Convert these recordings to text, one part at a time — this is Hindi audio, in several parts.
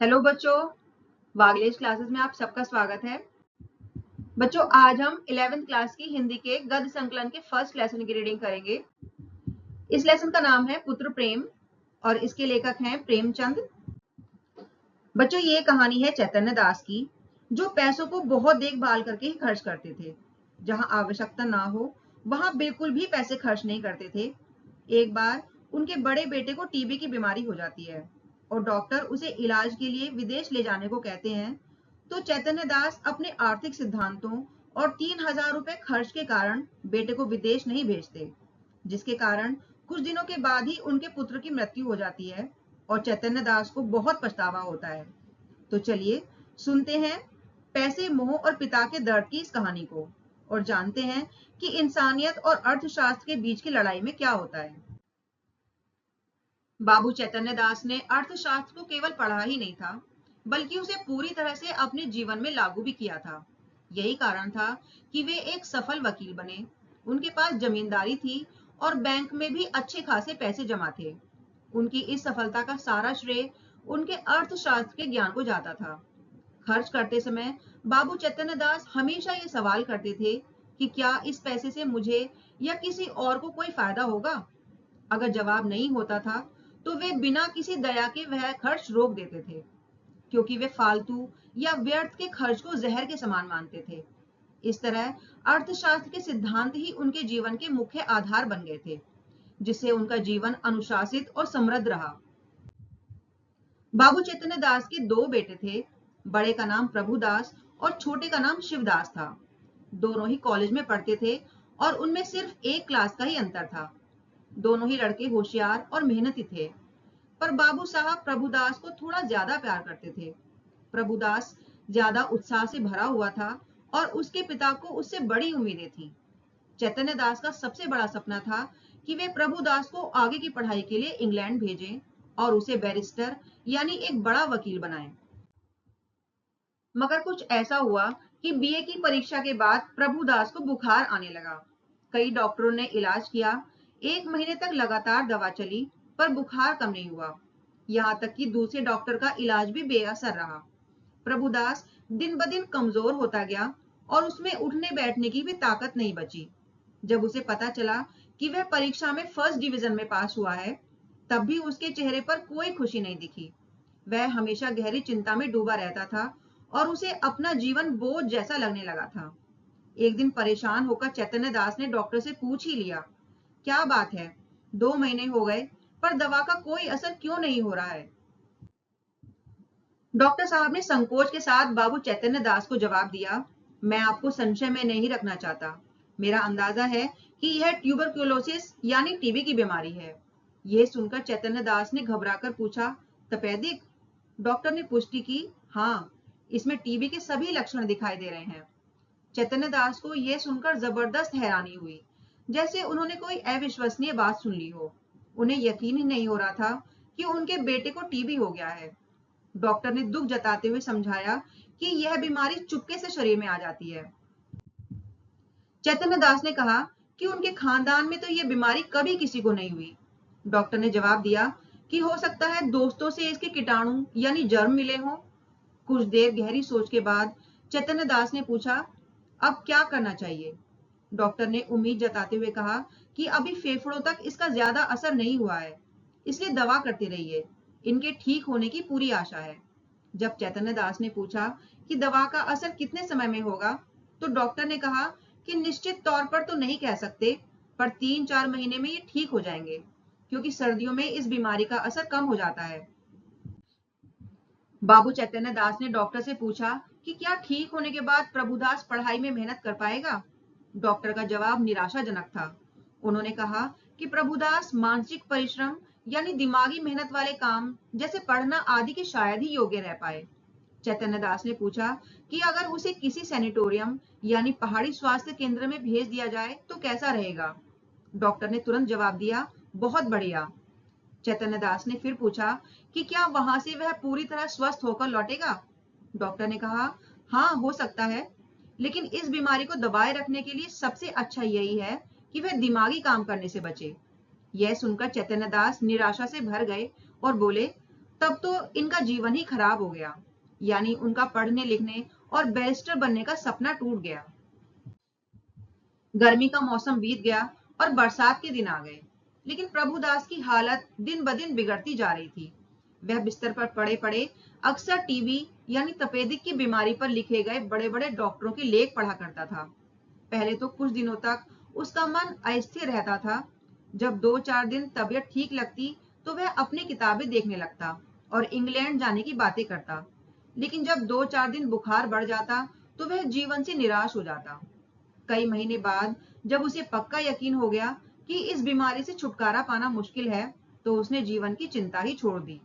हेलो बच्चों, वागलेश क्लासेस में आप सबका स्वागत है। बच्चों, आज हम 11th क्लास की हिंदी के गद्य संकलन के फर्स्ट लेसन की रीडिंग करेंगे। इस लेसन का नाम है पुत्र प्रेम और इसके लेखक हैं प्रेमचंद। बच्चों, ये कहानी है चैतन्य दास की, जो पैसों को बहुत देखभाल करके ही खर्च करते थे। जहां आवश्यकता ना हो वहां बिल्कुल भी पैसे खर्च नहीं करते थे। एक बार उनके बड़े बेटे को टीबी की बीमारी हो जाती है और डॉक्टर उसे इलाज के लिए विदेश ले जाने को कहते हैं। तो चैतन्य दास अपने आर्थिक सिद्धांतों और 3,000 रुपए खर्च के कारण बेटे को विदेश नहीं भेजते, जिसके कारण कुछ दिनों के बाद ही उनके पुत्र की मृत्यु हो जाती है और चैतन्य दास को बहुत पछतावा होता है। तो चलिए सुनते हैं पैसे, मोह और पिता के दर्द की इस कहानी को और जानते हैं कि इंसानियत और अर्थशास्त्र के बीच की लड़ाई में क्या होता है। बाबू चैतन्य दास ने अर्थशास्त्र को केवल पढ़ा ही नहीं था, बल्कि उसे पूरी तरह से अपने जीवन में लागू भी किया था। यही कारण था कि वे एक सफल वकील बने। उनके पास जमींदारी थी और बैंक में भी अच्छे खासे पैसे जमा थे। उनकी इस सफलता का सारा श्रेय उनके अर्थशास्त्र के ज्ञान को जाता था। खर्च करते समय बाबू चैतन्य दास हमेशा ये सवाल करते थे कि क्या इस पैसे से मुझे या किसी और को कोई फायदा होगा। अगर जवाब नहीं होता था तो वे बिना किसी दया के वह खर्च रोक देते थे, क्योंकि वे फालतू या व्यर्थ के खर्च को जहर के समान मानते थे। इस तरह अर्थशास्त्र के सिद्धांत ही उनके जीवन के मुख्य आधार बन गए थे, जिससे उनका जीवन अनुशासित और समृद्ध रहा। बाबू चैतन्य दास के दो बेटे थे। बड़े का नाम प्रभुदास और छोटे का नाम शिवदास था। दोनों ही कॉलेज में पढ़ते थे और उनमें सिर्फ एक क्लास का ही अंतर था। दोनों ही लड़के होशियार और मेहनती थे, पर बाबू साहब प्रभुदास को थोड़ा ज्यादा प्यार करते थे। प्रभुदास ज्यादा उत्साह से भरा हुआ था और उसके पिता को उससे बड़ी उम्मीदें थी। चैतन्य दास का सबसे बड़ा सपना था कि वे प्रभुदास को आगे की पढ़ाई के लिए इंग्लैंड भेजें और उसे बैरिस्टर यानी एक बड़ा वकील बनाएं। मगर कुछ ऐसा हुआ कि बीए की परीक्षा के बाद प्रभुदास को बुखार आने लगा। कई डॉक्टरों ने इलाज किया, 1 महीने तक लगातार दवा चली, पर बुखार कम नहीं हुआ। यहाँ तक कि दूसरे डॉक्टर का इलाज भी बेअसर रहा। प्रभुदास दिन ब दिन कमजोर होता गया और उसमें उठने बैठने की भी ताकत नहीं बची। जब उसे पता चला कि वह परीक्षा में फर्स्ट डिवीजन में पास हुआ है, तब भी उसके चेहरे पर कोई खुशी नहीं दिखी। वह हमेशा गहरी चिंता में डूबा रहता था और उसे अपना जीवन बोझ जैसा लगने लगा था। एक दिन परेशान होकर चैतन्य दास ने डॉक्टर से पूछ ही लिया, क्या बात है, 2 महीने हो गए पर दवा का कोई असर क्यों नहीं हो रहा है। डॉक्टर साहब ने संकोच के साथ बाबू चैतन्य दास को जवाब दिया, मैं आपको संशय में नहीं रखना चाहता। मेरा अंदाजा है कि यह ट्यूबरक्लोसिस यानी टीबी की बीमारी है। यह सुनकर चैतन्य दास ने घबराकर पूछा, तपेदिक? डॉक्टर ने पुष्टि की, हाँ, इसमें टीबी के सभी लक्षण दिखाई दे रहे हैं। चैतन्य दास को यह सुनकर जबरदस्त हैरानी हुई, जैसे उन्होंने कोई अविश्वसनीय बात सुन ली हो। उन्हें यकीन ही नहीं हो रहा था कि उनके बेटे को टीबी हो गया है। डॉक्टर ने दुख जताते हुए समझाया कि यह बीमारी चुपके से शरीर में आ जाती है। चैतन्य दास ने कहा कि उनके खानदान में तो यह बीमारी कभी किसी को नहीं हुई। डॉक्टर ने जवाब दिया कि हो सकता है दोस्तों से इसके कीटाणु यानी जर्म मिले हों। कुछ देर गहरी सोच के बाद चैतन्य दास ने पूछा, अब क्या करना चाहिए। डॉक्टर ने उम्मीद जताते हुए कहा कि अभी फेफड़ों तक इसका ज्यादा असर नहीं हुआ है, इसलिए दवा करते रहिए, इनके ठीक होने की पूरी आशा है। जब चैतन्य दास ने पूछा कि दवा का असर कितने समय में होगा, तो डॉक्टर ने कहा कि निश्चित तौर पर तो नहीं कह सकते, पर 3-4 महीने में ये ठीक हो जाएंगे, क्योंकि सर्दियों में इस बीमारी का असर कम हो जाता है। बाबू चैतन्य दास ने डॉक्टर से पूछा कि क्या ठीक होने के बाद प्रभुदास पढ़ाई में मेहनत कर पाएगा। डॉक्टर का जवाब निराशाजनक था। उन्होंने कहा कि प्रभुदास मानसिक परिश्रम यानी दिमागी मेहनत वाले काम जैसे पढ़ना आदि के शायद ही योग्य रह पाए। चैतन्य दास ने पूछा कि अगर उसे किसी सैनिटोरियम यानी पहाड़ी स्वास्थ्य केंद्र में भेज दिया जाए तो कैसा रहेगा। डॉक्टर ने तुरंत जवाब दिया, बहुत बढ़िया। चैतन्य दास ने फिर पूछा कि क्या वहां से वह पूरी तरह स्वस्थ होकर लौटेगा। डॉक्टर ने कहा, हाँ, हो सकता है, लेकिन इस बीमारी को दबाए रखने के लिए सबसे अच्छा यही है कि वह दिमागी काम करने से बचे। यह सुनकर चैतन्य दास निराशा से भर गए और बोले, तब तो इनका जीवन ही खराब हो गया, यानी उनका पढ़ने लिखने और बैरिस्टर बनने का सपना टूट गया। गर्मी का मौसम बीत गया और बरसात के दिन आ गए, लेकिन प्रभुदास की हालत दिन ब दिन बिगड़ती जा रही थी। वह बिस्तर पर पड़े पड़े अक्सर टीबी यानी तपेदिक की बीमारी पर लिखे गए बड़े बड़े डॉक्टरों के लेख पढ़ा करता था। पहले तो कुछ दिनों तक उसका मन अस्थिर रहता था। जब 2-4 दिन तबीयत ठीक लगती तो वह अपनी किताबें देखने लगता और इंग्लैंड जाने की बातें करता। लेकिन जब 2-4 दिन बुखार बढ़ जाता तो वह जीवन से निराश हो जाता। कई महीने बाद जब उसे पक्का यकीन हो गया कि इस बीमारी से छुटकारा पाना मुश्किल है, तो उसने जीवन की चिंता ही छोड़ दी।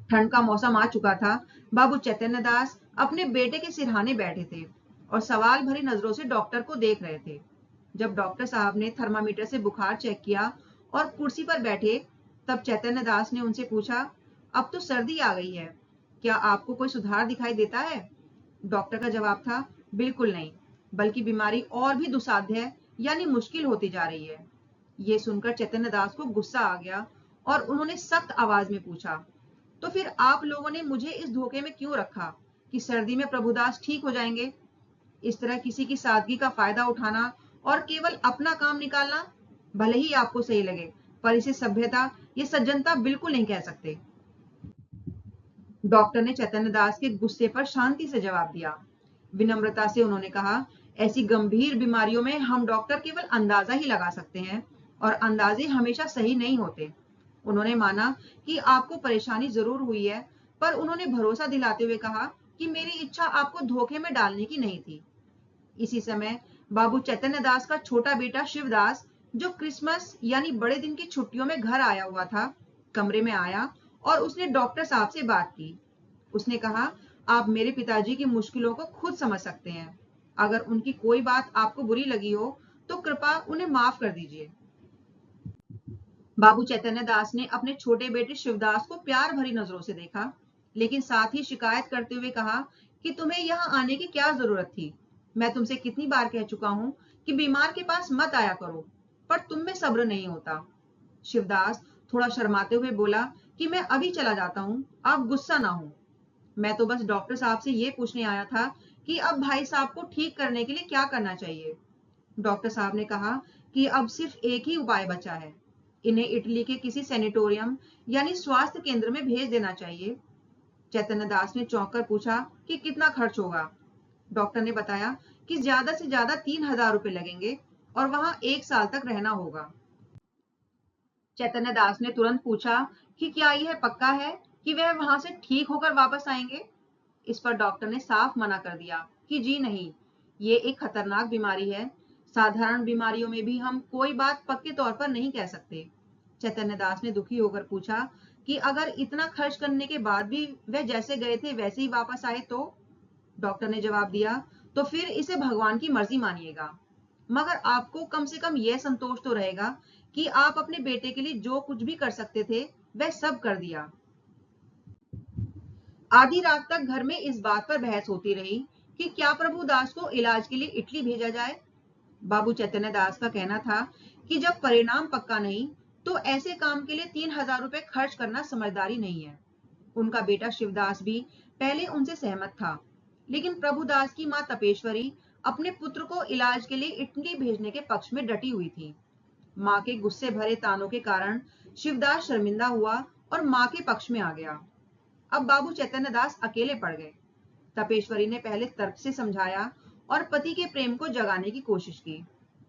ठंड का मौसम आ चुका था। बाबू चैतन्य दास अपने बेटे के सिरहाने बैठे थे और सवाल भरी नजरों से डॉक्टर को देख रहे थे। जब डॉक्टर साहब ने थर्मामीटर से बुखार चेक किया और कुर्सी पर बैठे, तब चैतन्य दास ने उनसे पूछा, अब तो सर्दी आ गई है, क्या आपको कोई सुधार दिखाई देता है? डॉक्टर का जवाब था, बिल्कुल नहीं, बल्कि बीमारी और भी दुस्साध्य है, यानी मुश्किल होती जा रही है। ये सुनकर चैतन्य दास को गुस्सा आ गया और उन्होंने सख्त आवाज में पूछा, तो फिर आप लोगों ने मुझे इस धोखे में क्यों रखा कि सर्दी में प्रभुदास ठीक हो जाएंगे? इस तरह किसी की सादगी का फायदा उठाना और केवल अपना काम निकालना भले ही आपको सही लगे, पर इसे सभ्यता या सज्जनता बिल्कुल नहीं कह सकते। डॉक्टर ने चैतन्य दास के गुस्से पर शांति से जवाब दिया। विनम्रता से उन्होंने कहा, ऐसी गंभीर बीमारियों में हम डॉक्टर केवल अंदाजा ही लगा सकते हैं और अंदाजे हमेशा सही नहीं होते। उन्होंने माना कि आपको परेशानी जरूर हुई है, पर उन्होंने भरोसा दिलाते हुए कहा कि मेरी इच्छा आपको धोखे में डालने की नहीं थी। इसी समय बाबू चैतन्य दास का छोटा बेटा शिवदास, जो क्रिसमस यानी बड़े दिन की छुट्टियों में घर आया हुआ था, कमरे में आया और उसने डॉक्टर साहब से बात की। उसने कहा, आप मेरे पिताजी की मुश्किलों को खुद समझ सकते हैं। अगर उनकी कोई बात आपको बुरी लगी हो तो कृपया उन्हें माफ कर दीजिए। बाबू चैतन्य दास ने अपने छोटे बेटे शिवदास को प्यार भरी नजरों से देखा, लेकिन साथ ही शिकायत करते हुए कहा कि तुम्हें यहाँ आने की क्या जरूरत थी? मैं तुमसे कितनी बार कह चुका हूँ कि बीमार के पास मत आया करो, पर तुम में सब्र नहीं होता। शिवदास थोड़ा शर्माते हुए बोला कि मैं अभी चला जाता हूँ, आप गुस्सा ना हो। मैं तो बस डॉक्टर साहब से ये पूछने आया था कि अब भाई साहब को ठीक करने के लिए क्या करना चाहिए। डॉक्टर साहब ने कहा कि अब सिर्फ एक ही उपाय बचा है, इन्हें इटली के किसी सैनिटोरियम यानी स्वास्थ्य केंद्र में भेज देना चाहिए। चैतन्य दास ने चौंक कर पूछा कि कितना खर्च होगा। डॉक्टर ने बताया कि ज्यादा से ज्यादा 3,000 रुपए लगेंगे और वहां 1 साल तक रहना होगा। चैतन्य दास ने तुरंत पूछा कि क्या यह पक्का है कि वह वहां से ठीक होकर वापस आएंगे? इस पर डॉक्टर ने साफ मना कर दिया कि जी नहीं, ये एक खतरनाक बीमारी है। साधारण बीमारियों में भी हम कोई बात पक्के तौर पर नहीं कह सकते। चैतन्य दास ने दुखी होकर पूछा कि अगर इतना खर्च करने के बाद भी वह जैसे गए थे वैसे ही वापस आए तो? डॉक्टर ने जवाब दिया, तो फिर इसे भगवान की मर्जी मानिएगा, मगर आपको कम से कम यह संतोष तो रहेगा कि आप अपने बेटे के लिए जो कुछ भी कर सकते थे वह सब कर दिया। आधी रात तक घर में इस बात पर बहस होती रही कि क्या प्रभु दास को इलाज के लिए इटली भेजा जाए। बाबू चैतन्य दास का कहना था कि जब परिणाम पक्का नहीं तो ऐसे काम के लिए 3,000 रुपए खर्च करना समझदारी नहीं है। उनका बेटा शिवदास भी पहले उनसे सहमत था, लेकिन प्रभुदास की मां तपेश्वरी अपने पुत्र को इलाज के लिए इटली भेजने के पक्ष में डटी हुई थी। मां के गुस्से भरे तानों के कारण शिवदास शर्मिंदा हुआ और मां के पक्ष में आ गया। अब बाबू चैतन्य दास अकेले पड़ गए। तपेश्वरी ने पहले तर्क से समझाया और पति के प्रेम को जगाने की कोशिश की।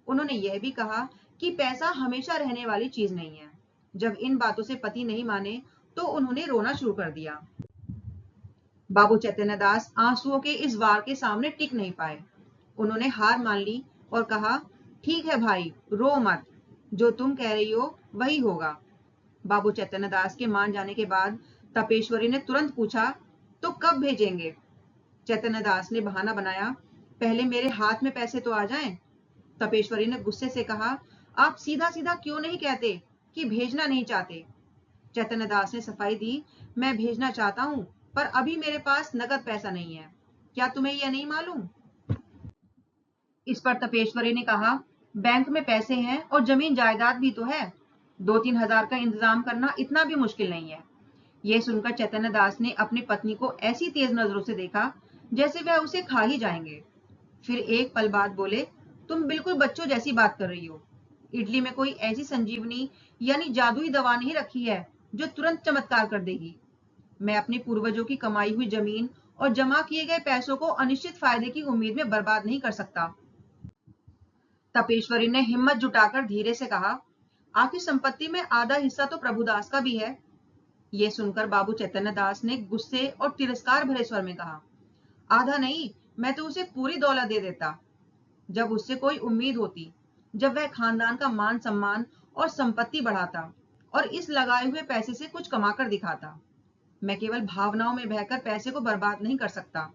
उन्होंने यह भी कहा कि पैसा हमेशा रहने वाली चीज नहीं है। जब इन बातों से पति नहीं माने तो उन्होंने रोना शुरू कर दिया। बाबू चैतन्य दास आंसुओं के इस वार के सामने टिक नहीं पाए। उन्होंने हार मान ली और कहा, ठीक है भाई, रो मत, जो तुम कह रही हो वही होगा। बाबू चैतन्य दास के मान जाने के बाद तपेश्वरी ने तुरंत पूछा, तो कब भेजेंगे? चैतन्य दास ने बहाना बनाया, पहले मेरे हाथ में पैसे तो आ जाएं। तपेश्वरी ने गुस्से से कहा, आप सीधा सीधा क्यों नहीं कहते कि भेजना नहीं चाहते? चैतन्य दास ने सफाई दी, मैं भेजना चाहता हूं, पर अभी मेरे पास नकद पैसा नहीं है। क्या तुम्हें यह नहीं मालूम? इस पर तपेश्वरी ने कहा, बैंक में पैसे हैं और जमीन जायदाद भी तो है। 2-3 हजार का इंतजाम करना इतना भी मुश्किल नहीं है। यह सुनकर चैतन्य दास ने अपनी पत्नी को ऐसी तेज नजरों से देखा जैसे वह उसे खा ही जाएंगे। फिर एक पल बाद बोले, तुम बिल्कुल बच्चों जैसी बात कर रही हो। इटली में कोई ऐसी संजीवनी यानी जादुई दवा नहीं रखी है जो तुरंत चमत्कार कर देगी। मैं अपने पूर्वजों की कमाई हुई जमीन और जमा किए गए पैसों को अनिश्चित फायदे की उम्मीद में बर्बाद नहीं कर सकता। तपेश्वरी ने हिम्मत जुटाकर धीरे से कहा, आखिर संपत्ति में आधा हिस्सा तो प्रभुदास का भी है। यह सुनकर बाबू चैतन्य दास ने गुस्से और तिरस्कार भरे स्वर में कहा, आधा नहीं, मैं तो उसे पूरी दौलत दे देता। जब उससे कोई उम्मीद होती, जब वह खानदान का मान सम्मान और संपत्ति बढ़ाता और इस लगाए हुए पैसे से कुछ कमाकर दिखाता। मैं केवल भावनाओं में बहकर पैसे को बर्बाद नहीं कर सकता।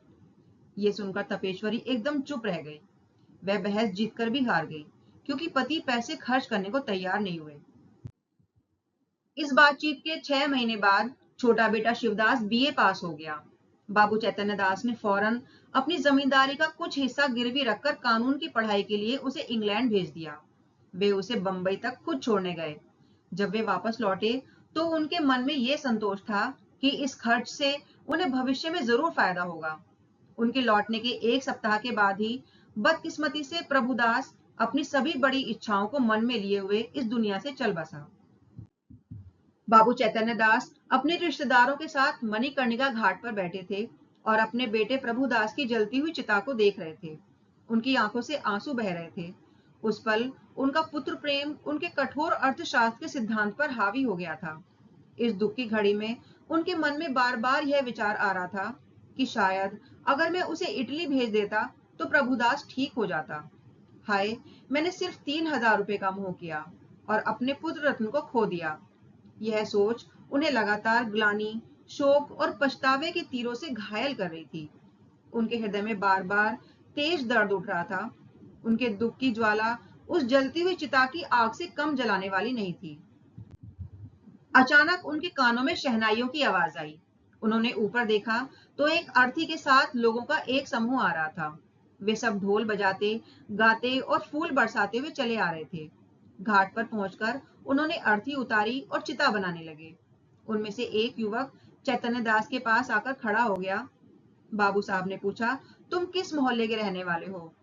ये सुनकर तपेश्वरी एकदम चुप रह गई। वह बहस जीतकर भी हार गई क्योंकि पति पैसे खर्च करने को तैयार नहीं हुए। इस बातचीत के 6 महीने बाद छोटा बेटा शिवदास बीए पास हो गया। बाबू चैतन्य दास ने फौरन अपनी जमींदारी का कुछ हिस्सा गिरवी रखकर कानून की पढ़ाई के लिए उसे इंग्लैंड भेज दिया। वे उसे बंबई तक खुद छोड़ने गए। जब वे वापस लौटे तो उनके मन में यह संतोष था कि इस खर्च से उन्हें भविष्य में जरूर फायदा होगा। उनके लौटने के 1 सप्ताह के बाद ही बदकिस्मती से प्रभुदास अपनी सभी बड़ी इच्छाओं को मन में लिए हुए इस दुनिया से चल बसा। बाबू चैतन्य दास अपने रिश्तेदारों के साथ मणिकर्णिका घाट पर बैठे थे और अपने बेटे प्रभुदास की जलती हुई चिता को देख रहे थे। उनकी आंखों से आंसू बह रहे थे। उस पल उनका पुत्र प्रेम उनके कठोर अर्थशास्त्र के सिद्धांत पर हावी हो गया था। इस दुख की घड़ी में उनके मन में बार बार यह विचार आ रहा था कि शायद अगर मैं उसे इटली भेज देता तो प्रभुदास ठीक हो जाता। हाय, मैंने सिर्फ 3,000 रुपए का मोह किया और अपने पुत्र रत्न को खो दिया। यह सोच उन्हें लगातार ग्लानि, शोक और पछतावे के तीरों से घायल कर रही थी। उनके हृदय में बार बार तेज दर्द उठ रहा था। उनके दुख की ज्वाला उस जलती हुई चिता की आग से कम जलाने वाली नहीं थी। अचानक उनके कानों में शहनाइयों की आवाज आई। उन्होंने ऊपर देखा तो एक अर्थी के साथ लोगों का एक समूह आ रहा था। वे सब ढोल बजाते, गाते और फूल बरसाते हुए चले आ रहे थे। घाट पर पहुंचकर उन्होंने अर्थी उतारी और चिता बनाने लगे। उनमें से एक युवक चैतन्य दास के पास आकर खड़ा हो गया। बाबू साहब ने पूछा, तुम किस मोहल्ले के रहने वाले हो?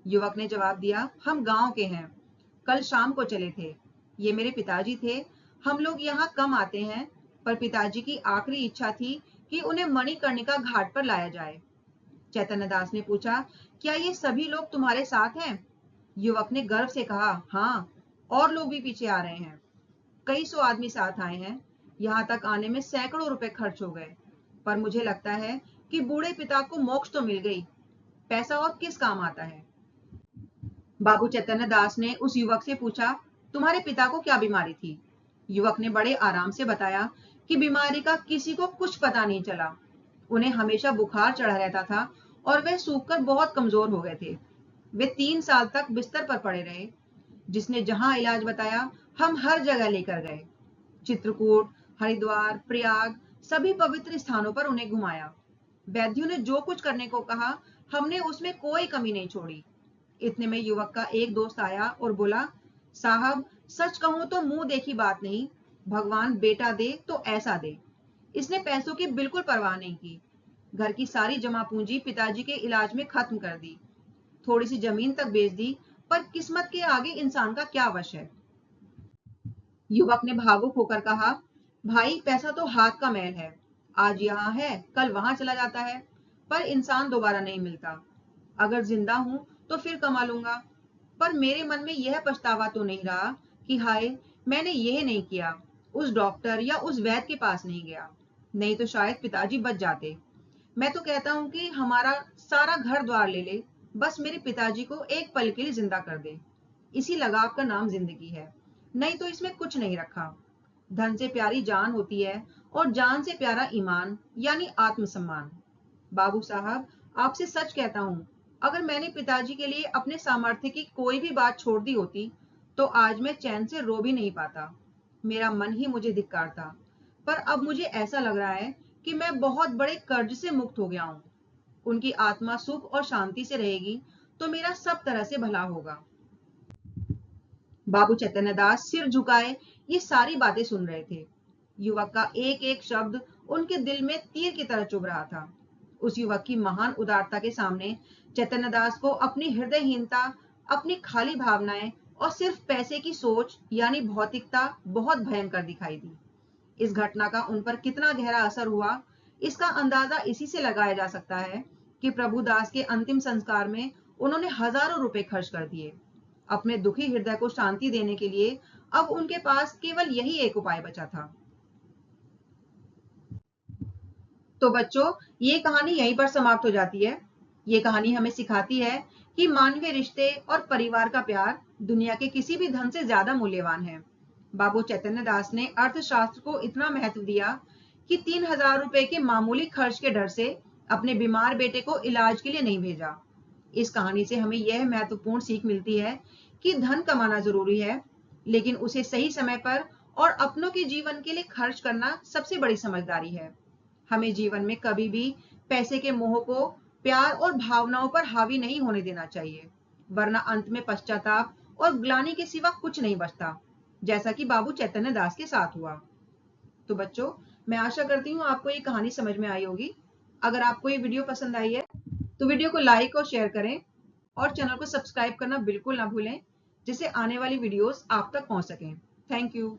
युवक ने जवाब दिया, हम गांव के हैं। कल शाम को चले थे। ये मेरे पिताजी थे। हम लोग यहाँ कम आते हैं, पर पिताजी की आखिरी इच्छा थी कि उन्हें मणिकर्णिका घाट पर लाया जाए। चैतन्य दास ने पूछा, क्या ये सभी लोग तुम्हारे साथ हैं? युवक ने गर्व से कहा, हाँ, और लोग भी पीछे आ रहे हैं। कई सौ आदमी साथ आए हैं। यहाँ तक आने में सैकड़ों रुपए खर्च हो गए, पर मुझे लगता है कि बूढ़े पिता को मोक्ष तो मिल गई। पैसा और किस काम आता है? बाबू चैतन्य दास ने उस युवक से पूछा, तुम्हारे पिता को क्या बीमारी थी? युवक ने बड़े आराम से बताया कि बीमारी का किसी को कुछ पता नहीं चला। उन्हें हमेशा बुखार चढ़ा रहता था और वे सूखकर बहुत कमजोर हो गए थे। वे 3 साल तक बिस्तर पर पड़े रहे। जिसने जहां इलाज बताया, हम हर जगह लेकर गए। चित्रकूट, हरिद्वार, प्रयाग, सभी पवित्र स्थानों पर उन्हें घुमाया। वैद्यों ने जो कुछ करने को कहा, हमने उसमें कोई कमी नहीं छोड़ी। इतने में युवक का एक दोस्त आया और बोला, साहब, सच कहूं तो मुंह देखी बात नहीं, भगवान बेटा दे तो ऐसा दे। इसने पैसों की बिल्कुल परवाह नहीं की। घर की सारी जमा पूंजी पिताजी के इलाज में खत्म कर दी। थोड़ी सी जमीन तक बेच दी, पर किस्मत के आगे इंसान का क्या वश है। युवक ने भावुक होकर कहा, भाई, पैसा तो हाथ का मैल है। आज यहाँ है, कल वहां चला जाता है, पर इंसान दोबारा नहीं मिलता। अगर जिंदा हूं तो फिर कमा लूंगा, पर मेरे मन में यह पछतावा तो नहीं रहा कि हाय, मैंने यह नहीं किया, उस डॉक्टर या उस वैद्य के पास नहीं गया, नहीं तो शायद पिताजी बच जाते। मैं तो कहता हूं कि हमारा सारा घर द्वार ले ले, बस मेरे पिताजी को एक पल के लिए जिंदा कर दे। इसी लगाव का नाम जिंदगी है, नहीं तो इसमें कुछ नहीं रखा। धन से प्यारी जान होती है और जान से प्यारा ईमान यानी आत्मसम्मान। बाबू साहब, आपसे सच कहता हूं, अगर मैंने पिताजी के लिए अपने सामर्थ्य की कोई भी बात छोड़ दी होती तो आज मैं चैन से रो भी नहीं पाता। मेरा मन ही मुझे धिक्कारता। पर अब मुझे ऐसा लग रहा है कि मैं बहुत बड़े कर्ज से मुक्त हो गया हूं। उनकी आत्मा सुख और शांति से रहेगी तो मेरा सब तरह से भला होगा। बाबू चैतन्य दास सिर झुकाए ये सारी बातें सुन रहे थे। युवक का एक एक शब्द उनके दिल में तीर की तरह चुभ रहा था। उस युवक की महान उदारता के सामने चैतन्य दास को अपनी हृदयहीनता, अपनी खाली भावनाएं और सिर्फ पैसे की सोच यानी भौतिकता बहुत भयंकर दिखाई दी। इस घटना का उन पर कितना गहरा असर हुआ, इसका अंदाजा इसी से लगाया जा सकता है कि प्रभु दास के अंतिम संस्कार में उन्होंने हजारों रुपए खर्च कर दिए। अपने दुखी हृदय को शांति देने के लिए अब उनके पास केवल यही एक उपाय बचा था। तो बच्चों, ये कहानी यहीं पर समाप्त हो जाती है। ये कहानी हमें सिखाती है कि मानवीय रिश्ते और परिवार का प्यार दुनिया के किसी भी धन से ज्यादा मूल्यवान है। बाबू चैतन्य दास ने अर्थशास्त्र को इतना महत्व दिया कि 3,000 रुपए के मामूली खर्च के डर से अपने बीमार बेटे को इलाज के लिए नहीं भेजा। इस कहानी से हमें यह महत्वपूर्ण सीख मिलती है कि धन कमाना जरूरी है, लेकिन उसे सही समय पर और अपनों के जीवन के लिए खर्च करना सबसे बड़ी समझदारी है। हमें जीवन में कभी भी पैसे के मोह को प्यार और भावनाओं पर हावी नहीं होने देना चाहिए, वरना अंत में पश्चाताप और ग्लानि के सिवा कुछ नहीं बचता, जैसा कि बाबू चैतन्य दास के साथ हुआ। तो बच्चों, मैं आशा करती हूँ आपको ये कहानी समझ में आई होगी। अगर आपको ये वीडियो पसंद आई है तो वीडियो को लाइक और शेयर करें और चैनल को सब्सक्राइब करना बिल्कुल ना भूलें, जिससे आने वाली वीडियोस आप तक पहुंच सकें। Thank you.